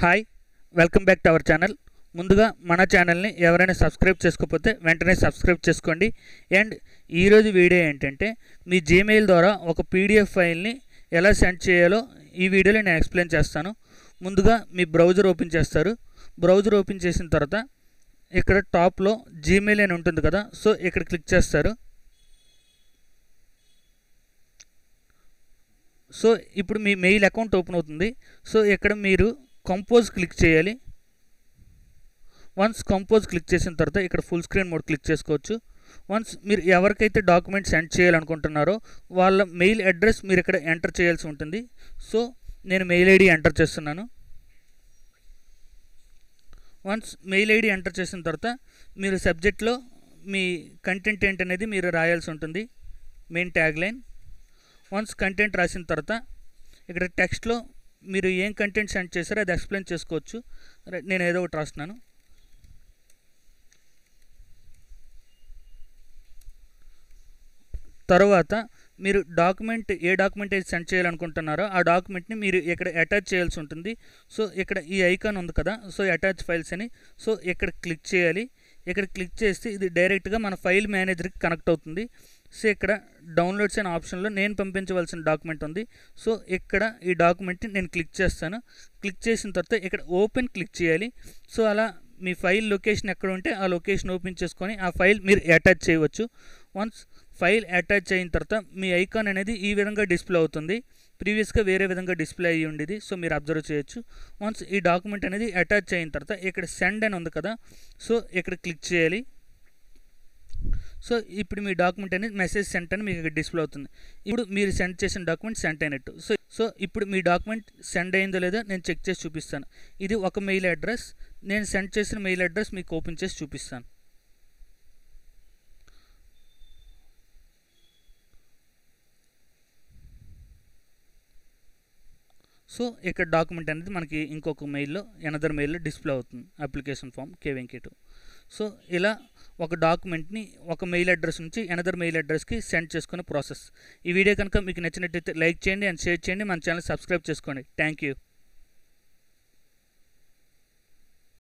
Hi welcome back to our channel. ముందుగా మన ఛానల్ని ఎవరైనా సబ్స్క్రైబ్ చేసుకోకపోతే వెంటనే సబ్స్క్రైబ్ చేసుకోండి. అండ్ ఈరోజు వీడియో ఏంటంటే మీ జీమెయిల్ ద్వారా ఒక పీడిఎఫ్ ఫైల్ని ఎలా సెండ్ చేయాలో ఈ వీడియోలో నేను ఎక్స్ప్లెయిన్ చేస్తాను. ముందుగా మీ బ్రౌజర్ ఓపెన్ చేస్తారు. బ్రౌజర్ ఓపెన్ చేసిన తర్వాత ఇక్కడ టాప్లో జీమెయిల్ అని ఉంటుంది కదా, సో ఇక్కడ క్లిక్ చేస్తారు. సో ఇప్పుడు మీ మెయిల్ అకౌంట్ ఓపెన్ అవుతుంది. సో ఇక్కడ మీరు కంపోజ్ క్లిక్ చేయాలి. వన్స్ కంపోజ్ క్లిక్ చేసిన తర్వాత ఇక్కడ ఫుల్ స్క్రీన్ మోడ్ క్లిక్ చేసుకోవచ్చు. వన్స్ మీరు ఎవరికైతే డాక్యుమెంట్ సెండ్ చేయాలనుకుంటున్నారో వాళ్ళ మెయిల్ అడ్రస్ మీరు ఇక్కడ ఎంటర్ చేయాల్సి ఉంటుంది. సో నేను మెయిల్ ఐడి ఎంటర్ చేస్తున్నాను. వన్స్ మెయిల్ ఐడి ఎంటర్ చేసిన తర్వాత మీరు సబ్జెక్ట్లో మీ కంటెంట్ ఏంటనేది మీరు రాయాల్సి ఉంటుంది, main tag line. Once content రాసిన తర్వాత ఇక్కడ టెక్స్ట్లో మీరు ఏం కంటెంట్ సెండ్ చేశారో అది ఎక్స్ప్లెయిన్ చేసుకోవచ్చు. నేను ఏదో ఒకటి రాస్తున్నాను. తర్వాత మీరు ఏ డాక్యుమెంట్ అయితే సెండ్ చేయాలనుకుంటున్నారో ఆ డాక్యుమెంట్ని మీరు ఇక్కడ అటాచ్ చేయాల్సి ఉంటుంది. సో ఇక్కడ ఈ ఐకాన్ ఉంది కదా, సో అటాచ్ ఫైల్స్ అని, సో ఇక్కడ క్లిక్ చేయాలి. ఇక్కడ క్లిక్ చేస్తే ఇది డైరెక్ట్గా మన ఫైల్ మేనేజర్కి కనెక్ట్ అవుతుంది. సో ఇక్కడ డౌన్లోడ్స్ అనే ఆప్షన్లో నేను పంపించవలసిన డాక్యుమెంట్ ఉంది. సో ఇక్కడ ఈ డాక్యుమెంట్ని నేను క్లిక్ చేస్తాను. క్లిక్ చేసిన తర్వాత ఇక్కడ ఓపెన్ క్లిక్ చేయాలి. సో అలా మీ ఫైల్ లొకేషన్ ఎక్కడ ఉంటే ఆ లొకేషన్ ఓపెన్ చేసుకొని ఆ ఫైల్ మీరు అటాచ్ చేయవచ్చు. వన్స్ ఫైల్ అటాచ్ అయిన తర్వాత మీ ఐకాన్ అనేది ఈ విధంగా డిస్ప్లే అవుతుంది. ప్రీవియస్గా వేరే విధంగా డిస్ప్లే అయ్యి ఉండేది, సో మీరు అబ్జర్వ్ చేయొచ్చు. వన్స్ ఈ డాక్యుమెంట్ అనేది అటాచ్ అయిన తర్వాత ఇక్కడ సెండ్ అని ఉంది కదా, సో ఇక్కడ క్లిక్ చేయాలి. సో ఇప్పుడు మీ డాక్యుమెంట్ అనేది మెసేజ్ సెంట్ అని మీకు డిస్ప్లే అవుతుంది. ఇప్పుడు మీరు సెండ్ చేసిన డాక్యుమెంట్ సెండ్ అయినట్టు. సో ఇప్పుడు మీ డాక్యుమెంట్ సెండ్ అయిందో లేదో నేను చెక్ చేసి చూపిస్తాను. ఇది ఒక మెయిల్ అడ్రస్, నేను సెండ్ చేసిన మెయిల్ అడ్రస్ మీకు ఓపెన్ చేసి చూపిస్తాను. సో ఇక్కడ డాక్యుమెంట్ అనేది మనకి ఇంకొక మెయిల్లో ఎనదర్ మెయిల్లో డిస్ప్లే అవుతుంది, అప్లికేషన్ ఫామ్ K-Venky2. సో ఇలా ఒక డాక్యుమెంట్ని ఒక మెయిల్ అడ్రస్ నుంచి ఎనదర్ మెయిల్ అడ్రస్కి సెండ్ చేసుకునే ప్రాసెస్. ఈ వీడియో కనుక మీకు నచ్చినట్టయితే లైక్ చేయండి అండ్ షేర్ చేయండి. మన ఛానల్ సబ్స్క్రైబ్ చేసుకోండి. Thank you.